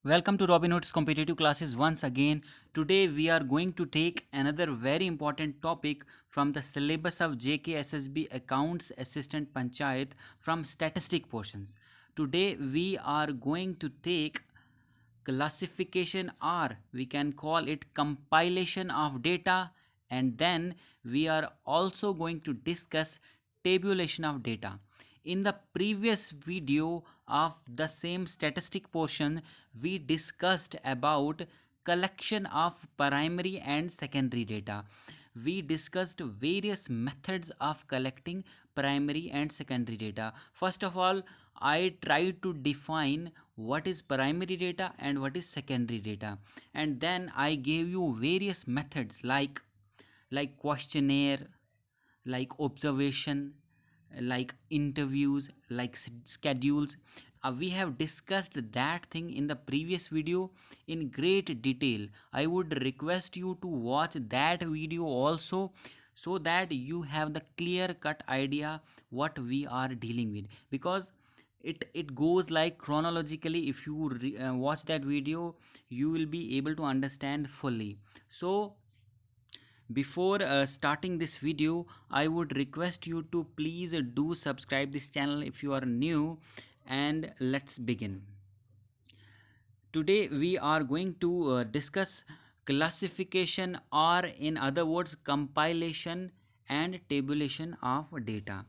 Welcome to Robinhood's competitive classes once again. Today we are going to take another very important topic from the syllabus of JKSSB Accounts Assistant Panchayat from statistic portions. Today we are going to take classification, or we can call it compilation of data, and then we are also going to discuss tabulation of data. In the previous video of the same statistic portion, we discussed about collection of primary and secondary data. We discussed various methods of collecting primary and secondary data. First of all, I tried to define what is primary data and what is secondary data, and then I gave you various methods like questionnaire, like observation, like interviews, like schedules. We have discussed that thing in the previous video in great detail. I would request you to watch that video also, so that you have the clear cut idea what we are dealing with, because it goes like chronologically. If you watch that video, you will be able to understand fully. So before starting this video, I would request you to please do subscribe this channel if you are new, and let's begin. Today we are going to discuss classification, or in other words compilation and tabulation of data.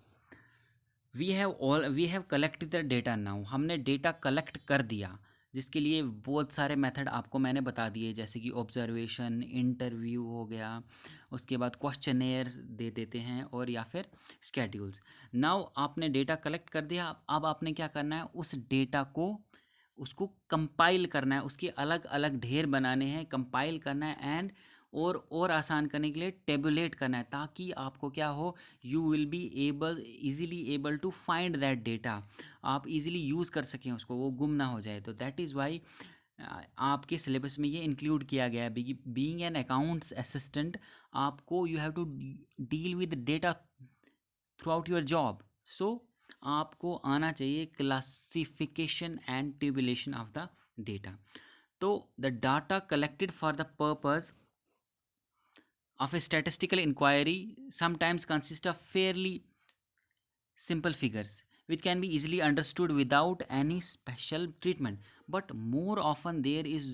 We have collect the data now. हमने data collect कर दिया, जिसके लिए बहुत सारे method आपको मैंने बता दिए, जैसे कि ऑब्जर्वेशन, इंटरव्यू हो गया, उसके बाद क्वेश्चनेयर दे देते हैं, और या फिर स्केड्यूल्स. नाउ आपने डेटा कलेक्ट कर दिया. अब आपने क्या करना है, उस डेटा को उसको कंपाइल करना है, उसके अलग अलग ढेर बनाने हैं, कंपाइल करना है, एंड और आसान करने के लिए टेबुलेट करना है, ताकि आपको क्या हो, you will be easily able to find that data. आप इजीली यूज़ कर सकें उसको, वो गुम ना हो जाए. तो दैट इज़ वाई आपके सिलेबस में ये इंक्लूड किया गया है. बीइंग एन अकाउंट्स असिस्टेंट, आपको you have to deal with data throughout your job. So आपको आना चाहिए classification and tabulation of the data. तो the data collected for the purpose of a statistical inquiry sometimes consists of fairly simple figures which can be easily understood without any special treatment, but more often there is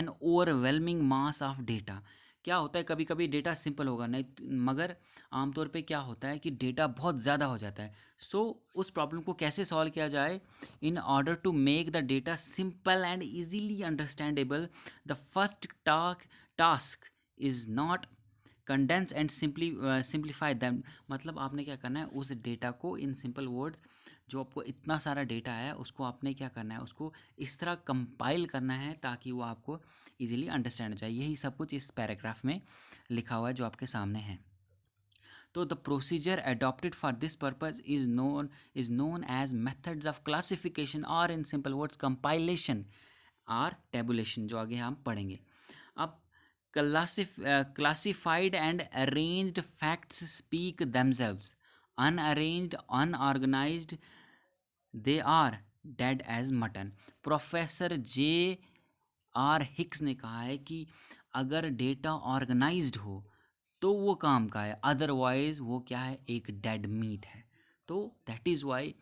an overwhelming mass of data. क्या होता है, कभी कभी data simple होगा नहीं, मगर आमतौर पे क्या होता है कि डेटा बहुत ज़्यादा हो जाता है. सो उस प्रॉब्लम को कैसे सॉल्व किया जाए, in order to make the data simple and easily understandable, the first task is not condense and simplify them. मतलब आपने क्या करना है, उस डेटा को इन सिंपल वर्ड्स, जो आपको इतना सारा डेटा है उसको आपने क्या करना है, उसको इस तरह कंपाइल करना है ताकि वो आपको इजीली अंडरस्टैंड हो जाए. यही सब कुछ इस पैराग्राफ में लिखा हुआ है जो आपके सामने है. तो the procedure adopted for this purpose is known as methods of classification, और इन सिंपल वर्ड्स कंपाइलेशन और टेबुलेशन, जो आगे हम पढ़ेंगे. अब classified and arranged facts speak themselves. Unarranged, unorganized, they are dead as mutton. Professor J.R. Hicks ने कहा है कि अगर डेटा ऑर्गेनाइज्ड हो तो वो काम का है, अदरवाइज वो क्या है, एक डेड मीट है. तो दैट इज़ वाई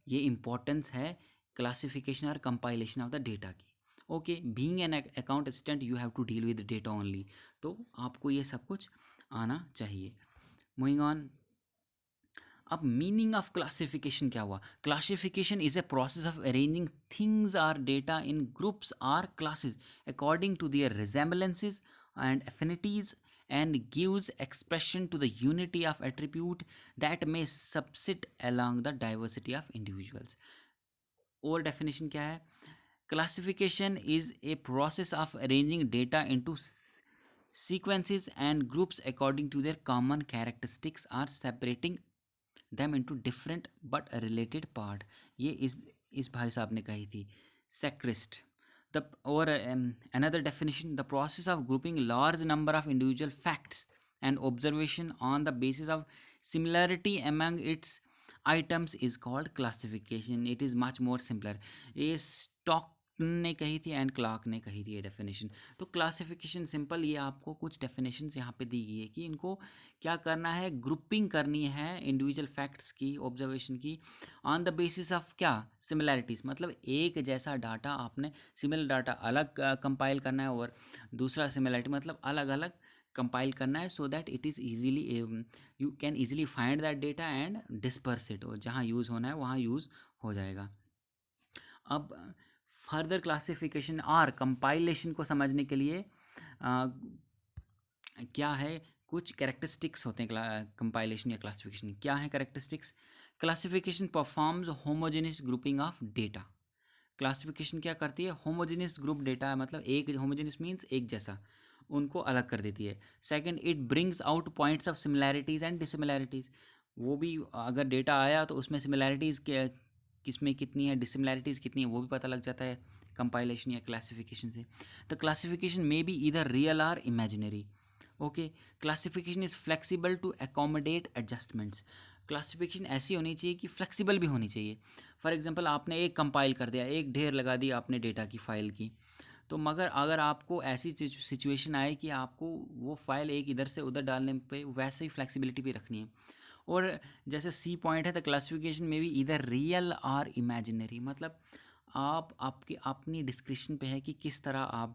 ये इम्पोर्टेंस है क्लासिफिकेशन और कंपाइलेशन ऑफ द डेटा की. Okay, being an account assistant you have to deal with data only. तो आपको ये सब कुछ आना चाहिए. Moving on. अब मीनिंग ऑफ क्लासिफिकेशन क्या हुआ. Classification is a process of arranging things or data in groups or classes according to their resemblances and affinities, and gives expression to the unity of attribute that may subsist along the diversity of individuals. और definition क्या है, classification is a process of arranging data into sequences and groups according to their common characteristics, or separating them into different but related part. ये इस भाई साहब ने कही थी, सेक्रिस्ट. The or another definition, the process of grouping large number of individual facts and observation on the basis of similarity among its items is called classification. It is much more simpler. A stock ने कही थी and Clark ने कही थी ये definition. तो classification simple, ये आपको कुछ डेफिनेशंस यहाँ पे दी गई है कि इनको क्या करना है, ग्रुपिंग करनी है इंडिविजुअल फैक्ट्स की, ऑब्जर्वेशन की, ऑन द बेसिस ऑफ क्या, सिमिलैरिटीज़। मतलब एक जैसा डाटा आपने, सिमिलर डाटा अलग कंपाइल करना है और दूसरा सिमिलैरिटी मतलब अलग अलग कंपाइल करना है, so that it is easily, you can easily find that data and disperse it, और जहाँ यूज़ होना है वहाँ यूज़ हो जाएगा। अब फर्दर क्लासिफिकेशन और कंपाइलेशन को समझने के लिए क्या है, कुछ कैरेक्टरिस्टिक्स होते हैं कंपाइलेशन या क्लासिफिकेशन। क्या है characteristics? Classification performs homogeneous grouping of data. Classification क्या करती है, होमोजेनियस ग्रुप डेटा, मतलब एक होमोजेनियस मीन्स एक जैसा, उनको अलग कर देती है। Second, it brings out points of similarities and dissimilarities. वो भी अगर डेटा आया तो उसमें सिमिलैरिटीज़ किसमें कितनी है, डिसिमिलैरिटीज़ कितनी है, वो भी पता लग जाता है कंपाइलेशन या क्लासिफिकेशन से। The classification may be either real or imaginary. Okay, classification is flexible to accommodate adjustments. Classification ऐसी होनी चाहिए कि फ्लेक्सिबल भी होनी चाहिए। फॉर एग्जांपल आपने एक कंपाइल कर दिया, एक ढेर लगा दिया आपने डेटा की फ़ाइल की, तो मगर अगर आपको ऐसी सिचुएशन आए कि आपको वो फाइल एक इधर से उधर डालने पे वैसे ही फ्लेक्सिबिलिटी भी रखनी है। और जैसे सी पॉइंट है, द क्लासिफिकेशन में भी इधर रियल और इमेजिनरी, मतलब आप आपकी अपनी डिस्क्रिप्शन पे है कि किस तरह आप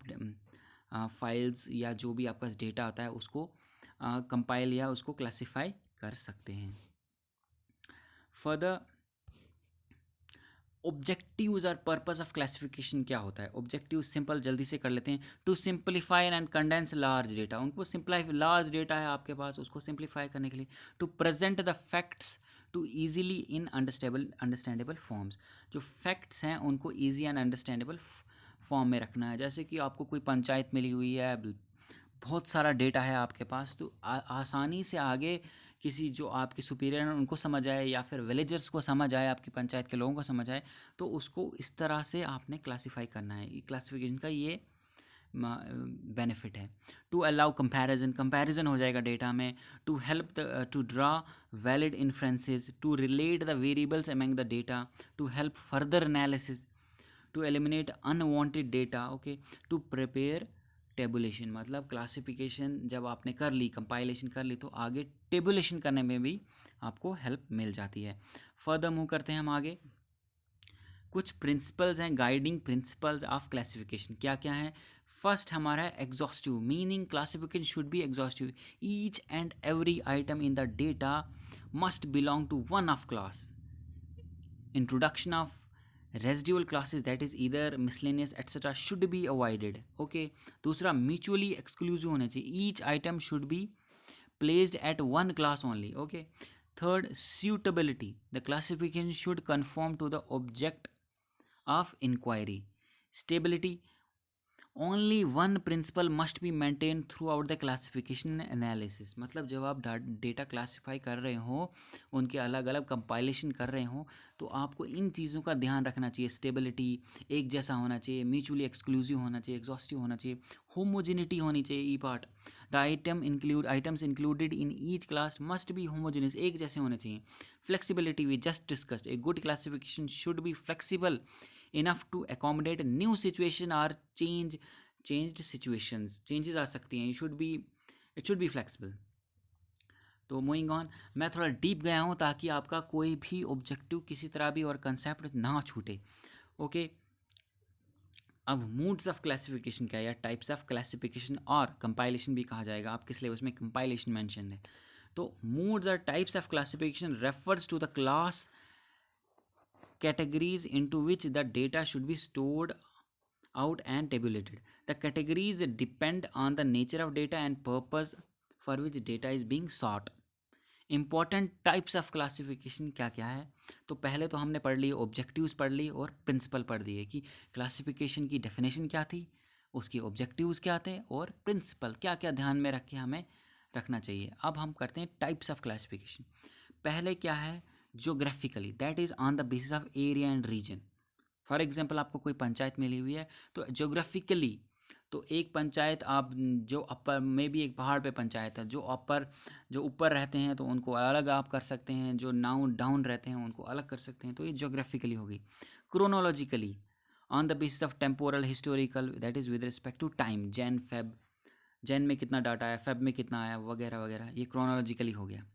फाइल्स या जो भी आपका डेटा आता है उसको कंपाइल या उसको क्लासिफाई कर सकते हैं। फर्दर, ऑब्जेक्टिव्स और पर्पस ऑफ क्लासिफिकेशन क्या होता है? ऑब्जेक्टिव सिंपल जल्दी से कर लेते हैं। To simplify and condense large data, उनको सिंपलाई, लार्ज डेटा है आपके पास, उसको सिंपलीफाई करने के लिए। To present the facts to easily in understandable forms, जो फैक्ट्स हैं उनको ईजी एंड अंडरस्टैंडेबल फॉर्म में रखना है। जैसे कि आपको कोई पंचायत मिली हुई है, बहुत सारा डेटा है आपके पास, तो आसानी से आगे किसी जो आपके सुपीरियर हैं उनको समझ आए या फिर विलेजर्स को समझ आए, आपकी पंचायत के लोगों को समझ आए, तो उसको इस तरह से आपने क्लासिफाई करना है। क्लासिफिकेशन का ये बेनिफिट है। टू अलाउ कंपैरिजन, कंपैरिजन हो जाएगा डेटा में। To help to draw valid inferences, to relate the variables among the data, to help further analysis, to eliminate unwanted data. Okay, to prepare tabulation, मतलब classification जब आपने कर ली, compilation कर ली, तो आगे टेबुलेशन करने में भी आपको हेल्प मिल जाती है। फर्दर मूव करते हैं हम आगे। कुछ प्रिंसिपल्स हैं, गाइडिंग प्रिंसिपल्स ऑफ क्लासिफिकेशन क्या क्या हैं? फर्स्ट हमारा है exhaustive, meaning classification should be exhaustive. Each and every item in the data must belong to one of class. Introduction of residual classes, that is either miscellaneous etc. should be avoided. Okay, दूसरा mutually exclusive होने चाहिए, each item should be placed at one class only. Okay, third, suitability, the classification should conform to the object of inquiry. Stability, only one principle must be maintain throughout the classification analysis, मतलब जब आप data classify कर रहे हो, उनके अलग अलग compilation कर रहे हो, तो आपको इन चीज़ों का ध्यान रखना चाहिए। स्टेबिलिटी, एक जैसा होना चाहिए, म्यूचुअली एक्सक्लूसिव होना चाहिए, एग्जॉस्टिव होना चाहिए, होमोजिनिटी होनी चाहिए। E part, the items included in each class must be homogeneous, एक जैसे होने चाहिए। Flexibility, we just discussed, a good classification should be flexible enough to accommodate new situation or changed situations, changes आ सकती हैं, it should be flexible. तो moving on, मैं थोड़ा डीप गया हूँ ताकि आपका कोई भी ऑब्जेक्टिव किसी तरह भी और कंसेप्ट ना छूटे। ओके, अब मूड्स ऑफ क्लासिफिकेशन क्या है, या टाइप्स ऑफ क्लासिफिकेशन और कंपाइलेशन भी कहा जाएगा, आपके सिलेबस में कंपाइलेशन मेंशन है। तो मूड्स और types of classification refers to the class categories into which the data should be stored out and tabulated. The categories depend on the nature of data and purpose for which data is being sought. Important types of classification क्या क्या है? तो पहले तो हमने पढ़ ली objectives, पढ़ ली और प्रिंसिपल पढ़ दिए कि क्लासिफिकेशन की डेफिनेशन क्या थी, उसके ऑब्जेक्टिव्स क्या थे, और प्रिंसिपल क्या क्या ध्यान में रख के हमें रखना चाहिए। अब हम करते हैं टाइप्स ऑफ क्लासिफिकेशन। पहले क्या है, geographically, that is on the basis of area and region. For example आपको कोई पंचायत मिली हुई है, तो जोग्राफिकली, तो एक पंचायत आप जो अपर में भी एक पहाड़ पे पंचायत है, जो ऊपर रहते हैं तो उनको अलग आप कर सकते हैं, जो डाउन रहते हैं उनको अलग कर सकते हैं, तो ये जोग्राफिकली होगी। Chronologically, on the basis of temporal historical, that is with respect to time, Jan Feb, Jan में कितना डाटा आया, फेब में कितना आया, वगैरह वगैरह, ये क्रोनोलॉजिकली हो गया।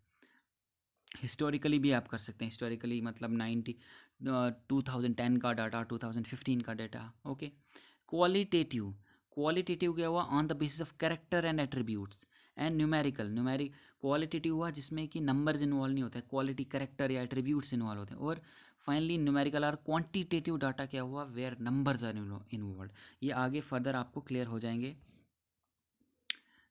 हिस्टोरिकली भी आप कर सकते हैं, हिस्टोरिकली मतलब 2010 का डाटा, 2015 का डाटा। ओके। क्वालिटेटिव, क्वालिटेटिव क्या हुआ, on the basis of character and attributes. And numerical, numeric qualitative हुआ जिसमें कि नंबर्स इन्वॉल्व नहीं होते, क्वालिटी कैरेक्टर या एट्रीब्यूट्स इन्वॉल्व होते हैं। और फाइनली न्यूमेरिकल और क्वांटिटेटिव डाटा क्या हुआ, वेयर नंबर्स आर इन्वॉल्व। ये आगे फर्दर आपको क्लियर हो जाएंगे।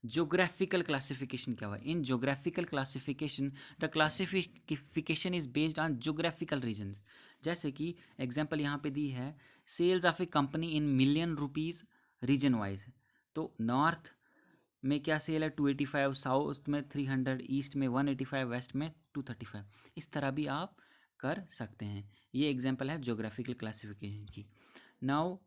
ज्योग्राफिकल क्लासिफिकेशन क्या हुआ, in geographical classification the classification is based on geographical regions. जैसे कि एग्जांपल यहाँ पे दी है, sales of a company in million rupees region wise. तो नॉर्थ में क्या सेल है 285, साउथ में 300, ईस्ट में 185, वेस्ट में 235। इस तरह भी आप कर सकते हैं। ये एग्जांपल है ज्योग्राफिकल क्लासिफिकेशन की। नाउ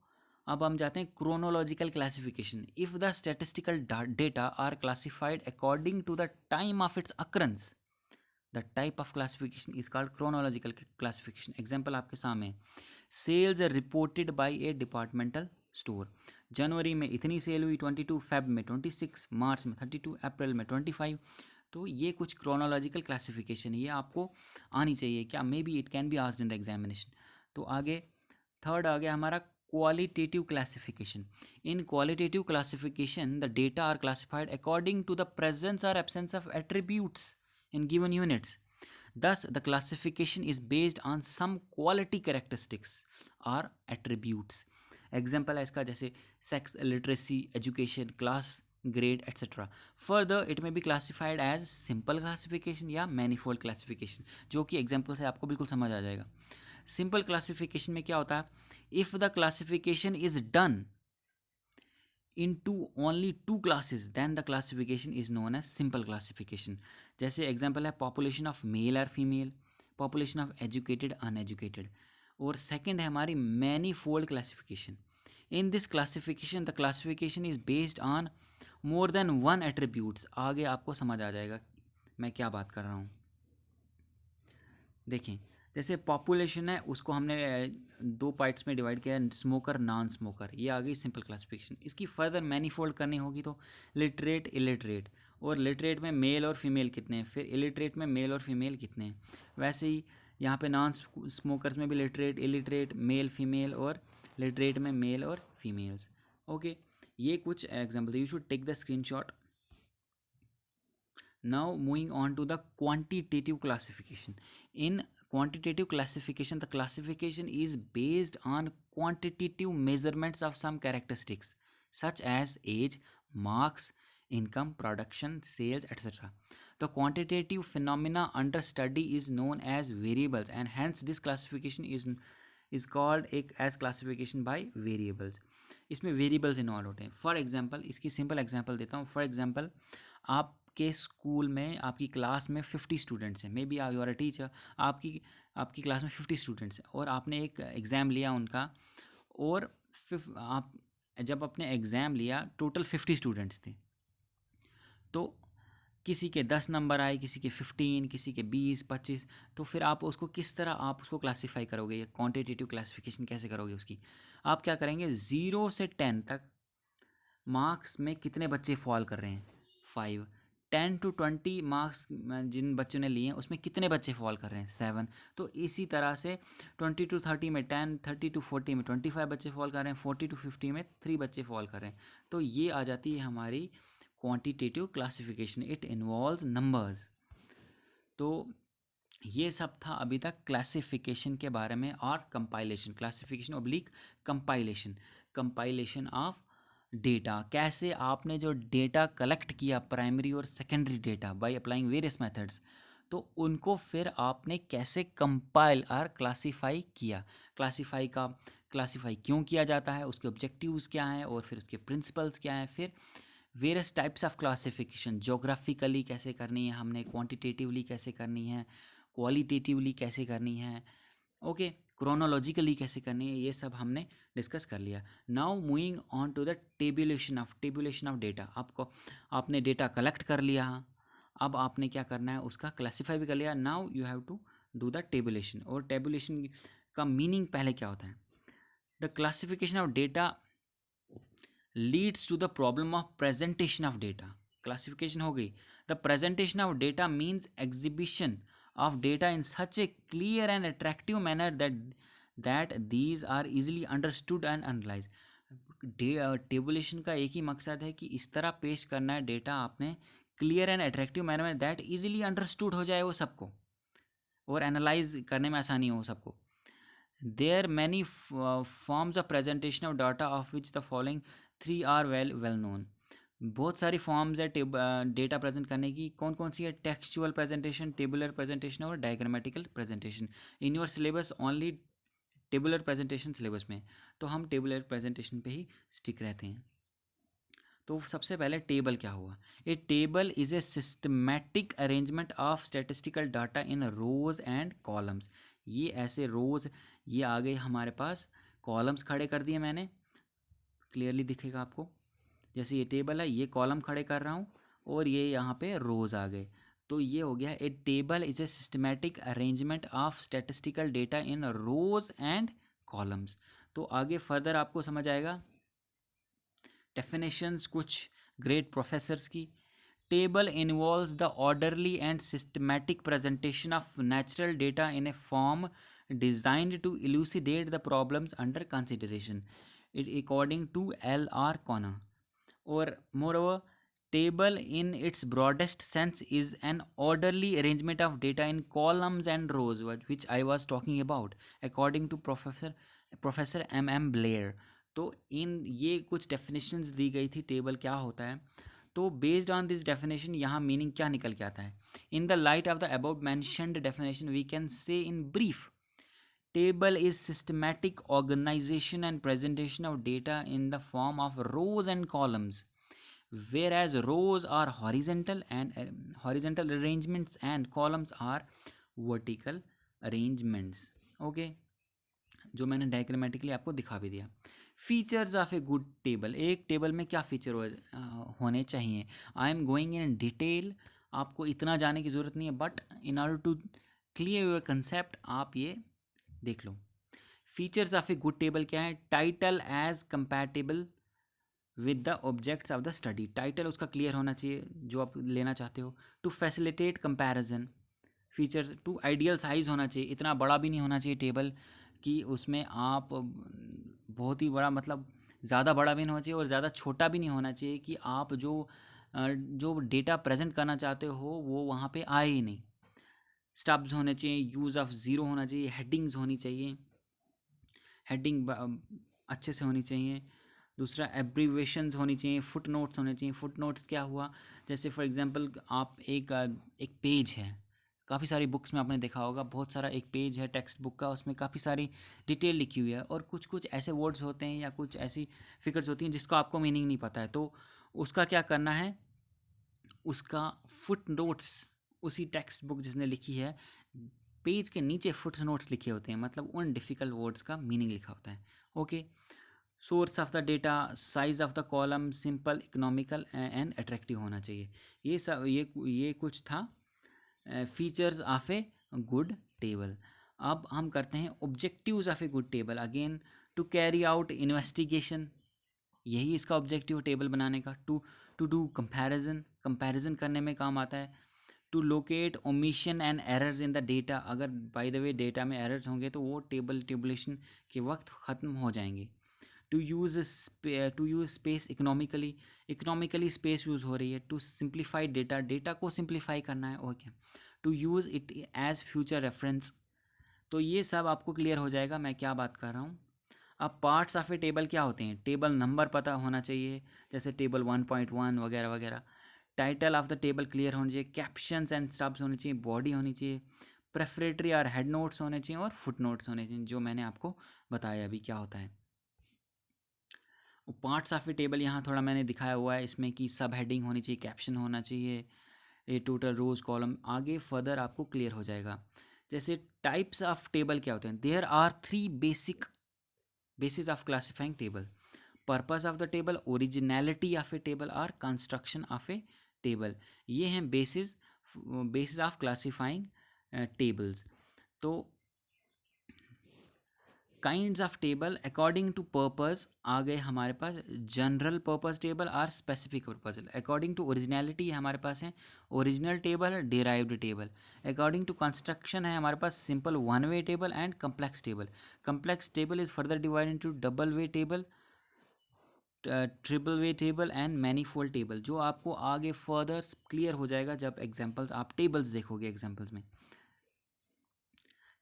अब हम जाते हैं chronological classification. If the statistical data are classified according to the time of its occurrence, the type of classification is called chronological classification. Example आपके सामने, sales reported by a departmental store. जनवरी में इतनी cell हुई 22, Feb में 26, मार्च में 32, अप्रैल में 25। तो ये कुछ क्रोनोलॉजिकल क्लासिफिकेशन है, ये आपको आनी चाहिए क्या, may be it can be asked in the examination. तो आगे थर्ड आ गया हमारा qualitative classification. In qualitative classification, the data are classified according to the presence or absence of attributes in given units. Thus, the classification is based on some quality characteristics or attributes. Example है इसका जैसे sex, literacy, education, class, grade, etc. Further, it may be classified as simple classification या manifold classification, जो कि example से आपको बिल्कुल समझ आ जाएगा। सिंपल क्लासिफिकेशन में क्या होता है, if the classification is done into only two classes then the classification is known as simple classification. जैसे एग्जाम्पल है पॉपुलेशन ऑफ मेल और female, population of educated uneducated. और सेकंड है हमारी manifold classification. In this classification the classification is based on more than one attributes. आगे आपको समझ आ जाएगा मैं क्या बात कर रहा हूँ। देखें, जैसे पॉपुलेशन है उसको हमने दो पार्ट्स में डिवाइड किया है, स्मोकर नॉन स्मोकर, ये आ गई सिंपल क्लासिफिकेशन। इसकी फर्दर मैनीफोल्ड करनी होगी तो लिटरेट इलिटरेट, और लिटरेट में मेल और फीमेल कितने हैं, फिर इलिटरेट में मेल और फीमेल कितने हैं। वैसे ही यहाँ पे नॉन स्मोकर्स में भी लिटरेट इलिटरेट मेल फीमेल, और लिटरेट में मेल और फीमेल्स। ओके, ये कुछ example, you should take the screenshot. Now moving on to the quantitative classification. In quantitative classification, the classification is based on quantitative measurements of some characteristics such as age, marks, income, production, sales, etc. The quantitative phenomena under study is known as variables, and hence this classification is called as classification by variables. इसमें variables involve होते हैं। For example, इसकी simple example देता हूँ। For example, आपके school में आपकी class में 50 स्टूडेंट्स हैं, may be you are a teacher, आपकी क्लास में 50 स्टूडेंट्स हैं और आपने एक एग्ज़ाम लिया उनका, और आप जब अपने एग्ज़ाम लिया टोटल 50 स्टूडेंट्स थे, तो किसी के 10 नंबर आए, किसी के 15, किसी के 20, 25। तो फिर आप उसको किस तरह आप उसको क्लासीफाई करोगे, या क्वांटिटेटिव क्लासिफिकेशन कैसे करोगे उसकी। आप क्या करेंगे, 0 से 10 तक मार्क्स में कितने बच्चे फॉल कर रहे हैं, 5। 10 to 20 मार्क्स जिन बच्चों ने लिए हैं उसमें कितने बच्चे फॉल कर रहे हैं, 7। तो इसी तरह से 20 to 30 में 10, 30 to 40 में 25 बच्चे फॉल कर रहे हैं, 40 to 50 में 3 बच्चे फॉल कर रहे हैं। तो ये आ जाती है हमारी quantitative classification, it involves numbers. तो ये सब था अभी तक क्लासिफिकेशन के बारे में, और compilation, classification oblique compilation, compilation of data. कैसे आपने जो डेटा कलेक्ट किया, प्राइमरी और secondary data, by applying various methods, तो उनको फिर आपने कैसे कंपाइल और क्लासीफाई किया। क्लासीफाई क्यों किया जाता है, उसके ऑब्जेक्टिव्स क्या हैं, और फिर उसके प्रिंसिपल्स क्या हैं। फिर various types of classification, geographically कैसे करनी है हमने, क्वांटिटेटिवली कैसे करनी है, क्वालिटेटिवली कैसे करनी है, ओके, क्रोनोलॉजिकली कैसे करनी है, ये सब हमने डिस्कस कर लिया। Now moving on to the tabulation of data. आपने डेटा कलेक्ट कर लिया, अब आपने क्या करना है, उसका क्लासीफाई भी कर लिया। Now you have to do the tabulation. और टेबुलेशन का मीनिंग पहले क्या होता है, the classification of data leads to the problem of presentation of data. Classification हो गई। The presentation of data means exhibition of data in such a clear and attractive manner that these are easily understood and analyse. Tabulation का एक ही मकसद है कि इस तरह पेश करना है डेटा आपने क्लियर एंड अट्रैक्टिव मैनर में, दैट इजिली अंडरस्टूड हो जाए वो सबको और एनालाइज करने में आसानी हो सबको। There many forms of presentation of data of which the following three are well known. बहुत सारी फॉर्म्स है डेटा प्रेजेंट करने की। कौन कौन सी है? टेक्सचुअल प्रेजेंटेशन, टेबुलर प्रेजेंटेशन और diagrammatical presentation. In your syllabus only tabular presentation syllabus में, तो हम टेबुलर प्रेजेंटेशन पे ही स्टिक रहते हैं। तो सबसे पहले टेबल क्या हुआ? A table is a systematic arrangement of statistical data in rows and columns. ये ऐसे रोज, ये आ गए हमारे पास, कॉलम्स खड़े कर दिए मैंने, क्लियरली दिखेगा आपको। जैसे ये टेबल है, ये कॉलम खड़े कर रहा हूँ और ये यहाँ पे रोज आ गए, तो ये हो गया a table is a systematic arrangement of statistical data in rows and columns. तो आगे फर्दर आपको समझ आएगा। डेफिनेशंस कुछ ग्रेट प्रोफेसर्स की। Table involves the orderly and systematic presentation of natural data in a form designed to elucidate the problems under consideration, it according to L.R. Conner। और moreover, table in its broadest sense is an orderly arrangement of data in columns and rows, which I was talking about according to Professor M.M. Blair। तो इन ये कुछ definitions दी गई थी table क्या होता है। तो बेस्ड ऑन दिस डेफिनेशन यहाँ मीनिंग क्या निकल के आता है? In the light of the about mentioned definition we can say in brief, table is systematic organization and presentation of data in the form of rows and columns, whereas rows are horizontal arrangements and columns are vertical arrangements। okay, जो मैंने diagrammatically आपको दिखा भी दिया। Features of a good table, एक table में क्या feature होने चाहिए? I am going in detail, आपको इतना जाने की ज़रूरत नहीं है, but in order to clear your concept आप ये देख लो। Features of a good table क्या है? Title as compatible with the objects of the study, title उसका क्लियर होना चाहिए जो आप लेना चाहते हो। To facilitate comparison, features to ideal size होना चाहिए, इतना बड़ा भी नहीं होना चाहिए टेबल कि उसमें आप बहुत ही बड़ा, मतलब ज़्यादा बड़ा भी नहीं होना चाहिए और ज़्यादा छोटा भी नहीं होना चाहिए कि आप जो डेटा प्रेजेंट करना चाहते हो वो वहाँ पे आए ही नहीं। स्टब्स होने चाहिए, यूज़ ऑफ ज़ीरो होना चाहिए, हेडिंग्स होनी चाहिए, हेडिंग अच्छे से होनी चाहिए। दूसरा एब्रीवेशंस होनी चाहिए, फुट नोट्स होने चाहिए। फुट नोट्स क्या हुआ? जैसे फॉर एग्जांपल आप एक पेज है, काफ़ी सारी बुक्स में आपने देखा होगा, बहुत सारा एक पेज है टेक्स्ट बुक का, उसमें काफ़ी सारी डिटेल लिखी हुई है और कुछ कुछ ऐसे वर्ड्स होते हैं या कुछ ऐसी फिगर्स होती हैं जिसको आपको मीनिंग नहीं पता है। तो उसका क्या करना है? उसका फुट नोट्स, उसी टेक्स्ट बुक जिसने लिखी है, पेज के नीचे फुट नोट्स लिखे होते हैं, मतलब उन डिफ़िकल्ट वर्ड्स का मीनिंग लिखा होता है। Okay, source of the data, size of the column, simple, economical and attractive होना चाहिए। ये सब ये कुछ था features of a good table. अब हम करते हैं objectives of a good table. Again, to carry out investigation, यही इसका ऑब्जेक्टिव टेबल बनाने का। टू डू कंपैरिजन करने में काम आता है। To locate omission and errors in the data, अगर बाय द वे डेटा में एरर्स होंगे तो वो टेबुलेशन के वक्त ख़त्म हो जाएंगे। To use space economically space use हो रही है। टू सिंप्लीफाई डेटा को सिंप्लीफाई करना है। और क्या? To use it as future reference. तो ये सब आपको क्लियर हो जाएगा मैं क्या बात कर रहा हूँ। अब पार्ट्स ऑफ ए टेबल क्या होते हैं? टेबल नंबर पता होना चाहिए, जैसे टेबल 1.1 वगैरह वगैरह। Title of the table clear होनी चाहिए, कैप्शंस एंड स्टब्स होनी चाहिए, बॉडी होनी चाहिए, प्रेफरेटरी और हेड नोट्स होने चाहिए और फुट नोट्स होने चाहिए, जो मैंने आपको बताया अभी क्या होता है। पार्ट्स ऑफ ए टेबल यहाँ थोड़ा मैंने दिखाया हुआ है इसमें कि सब हेडिंग होनी चाहिए, कैप्शन होना चाहिए, ये टोटल रोज कॉलम, आगे फर्दर आपको क्लियर हो जाएगा। जैसे टाइप्स ऑफ टेबल क्या होते हैं? There are 3 basis of classifying table. Purpose of the table, originality of a table और कंस्ट्रक्शन ऑफ ए टेबल। ये हैं बेसिस ऑफ क्लासिफाइंग टेबल्स। तो kinds of table according to purpose आ गए हमारे पास, जनरल पर्पस टेबल और specific purpose. According to originality हमारे पास है original table, derived table. According to construction है हमारे पास simple one way table and complex table. Complex table is further divide into double way table, triple way table and manifold table, जो आपको आगे further clear हो जाएगा जब examples आप टेबल्स देखोगे एग्जांपल्स में।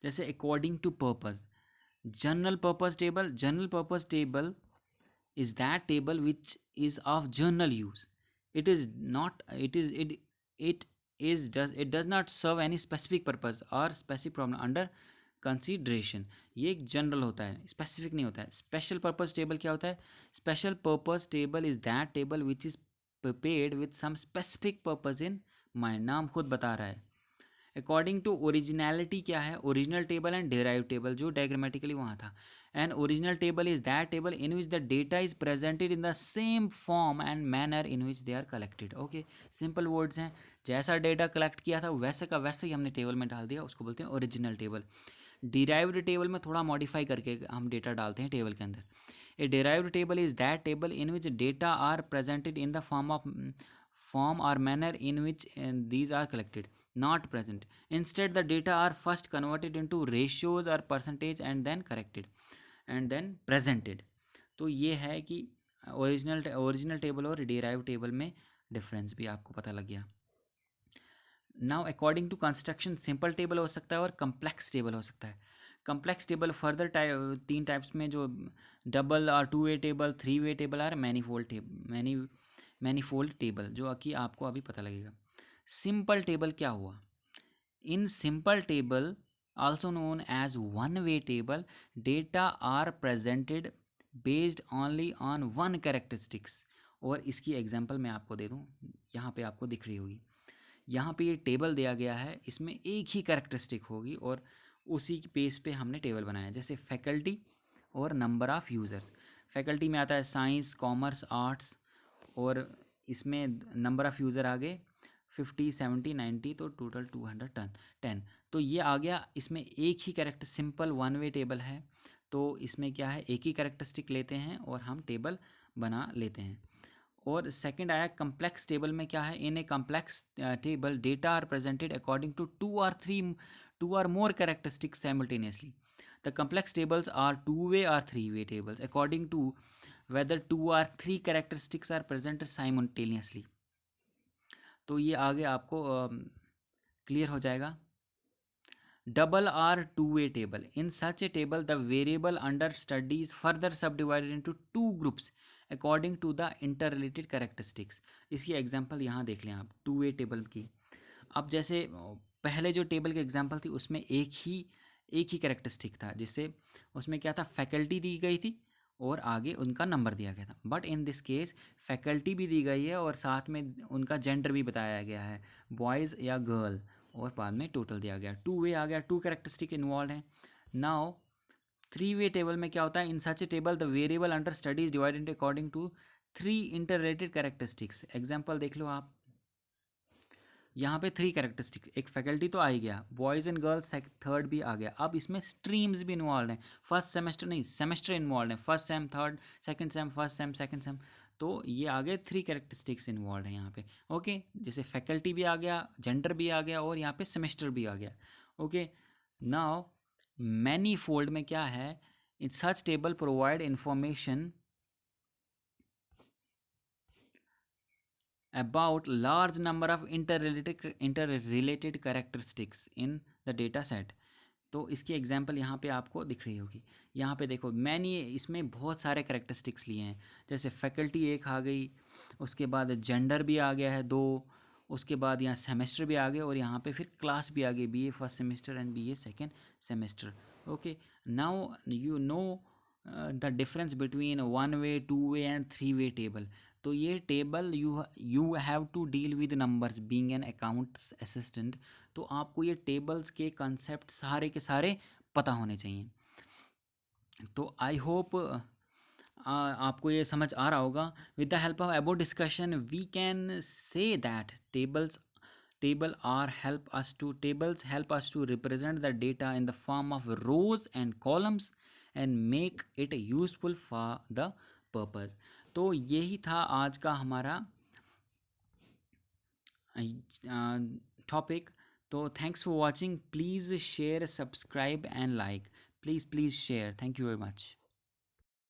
जैसे according to purpose, general purpose table is that table which is of general use. It is not it does not serve any specific purpose or specific problem under consideration. ये एक general होता है, specific नहीं होता है। Special purpose table क्या होता है? Special purpose table is that table which is prepared with some specific purpose in mind. नाम खुद बता रहा है। अकॉर्डिंग टू ओरिजिनलिटी क्या है? Original table and derive table, जो डायग्रामेटिकली वहाँ था। And original table is that table in which the data is presented in the same form and manner in which they are collected. Okay, simple words हैं। जैसा data collect किया था वैसे का वैसे ही हमने टेबल में डाल दिया, उसको बोलते हैं ओरिजिनल टेबल। डिराइव्ड टेबल में थोड़ा मॉडिफाई करके हम डेटा डालते हैं टेबल के अंदर। A derived table is that table in which data are presented in the form or manner in which these are collected, not present. Instead, the data are first converted into ratios or percentage and then corrected and then presented. तो ये है कि original table और derive table में difference भी आपको पता लग गया। Now according to construction, simple table हो सकता है और कम्प्लेक्स टेबल हो सकता है। कम्प्लेक्स टेबल फर्दर तीन टाइप्स में, जो डबल और two way table, three way table और मैनीफोल्ड टेबल, जो कि आपको अभी पता लगेगा। सिंपल टेबल क्या हुआ? In simple table also known as one way table, data are presented based only on one characteristics। और इसकी एग्जांपल मैं आपको दे दूं, यहाँ पे आपको दिख रही होगी। यहाँ पे ये टेबल दिया गया है, इसमें एक ही कैरेक्टरिस्टिक होगी और उसी के बेस पे हमने टेबल बनाया। जैसे फैकल्टी और नंबर ऑफ़ यूज़र्स। फैकल्टी में आता है साइंस, कॉमर्स, आर्ट्स, और इसमें नंबर ऑफ़ यूज़र आ गए 50, 70, 90, तो टोटल 210। तो ये आ गया। इसमें एक ही character, simple one way table है, तो इसमें क्या है, एक ही कैरेक्टरिस्टिक लेते हैं और हम टेबल बना लेते हैं। और सेकंड आया कम्प्लेक्स टेबल में क्या है? In a complex table data are presented according to two और more characteristics simultaneously. The complex tables are two way और three way tables according to whether two or three characteristics are present simultaneously। तो ये आगे आपको clear हो जाएगा। Double or two way table, in such a table the variable under study is further subdivided into two groups according to the interrelated characteristics. इसकी example यहाँ देख लें आप टू वे टेबल की। अब जैसे पहले जो टेबल की एग्जांपल थी उसमें एक ही कैरेक्टरिस्टिक था, जिससे उसमें क्या था, फैकल्टी दी गई थी और आगे उनका नंबर दिया गया था। But in this case faculty भी दी गई है और साथ में उनका जेंडर भी बताया गया है, बॉयज़ या गर्ल, और बाद में टोटल दिया गया। टू वे आ गया, टू कैरेक्टरिस्टिक इन्वॉल्व है। नाउ थ्री वे टेबल में क्या होता है? In such a table the variable under study is divided according to three interrelated characteristics. Example देख लो आप, यहाँ पे थ्री कैरेक्टरिस्टिक्स, एक फैकल्टी तो आ ही गया, बॉयज़ एंड गर्ल्स थर्ड भी आ गया। अब इसमें स्ट्रीम्स भी इन्वॉल्व हैं, फर्स्ट सेमेस्टर नहीं, सेमेस्टर इन्वॉल्व है, first sem, third, second same, first sem, second same. तो ये आगे थ्री कैरेक्टरिस्टिक्स इन्वॉल्व है यहाँ पे। ओके, जैसे फैकल्टी भी आ गया, जेंडर भी आ गया और यहाँ पे सेमेस्टर भी आ गया। ओके, नाउ मैनीफोल्ड में क्या है? In such table provide information about large number of interrelated characteristics in the data set। तो इसकी एग्जांपल यहाँ पे आपको दिख रही होगी। यहाँ पे देखो मैनी, इसमें बहुत सारे कैरेक्टरिस्टिक्स लिए हैं। जैसे फैकल्टी एक आ गई, उसके बाद जेंडर भी आ गया है दो, उसके बाद यहाँ सेमेस्टर भी आ गए और यहाँ पे फिर क्लास भी आ गई, BA first semester and BA second semester. Okay, now you know the difference between one way, two way and three way table. तो ये table you have to deal with numbers being an accounts assistant. तो आपको ये tables के concept सारे के सारे पता होने चाहिए। तो आई होप आपको ये समझ आ रहा होगा। With the help of about discussion we can say that tables help us to represent the data in the form of rows and columns and make it useful for the purpose. तो यही था आज का हमारा topic. तो thanks for watching, please share, subscribe and like, please please share. Thank you very much.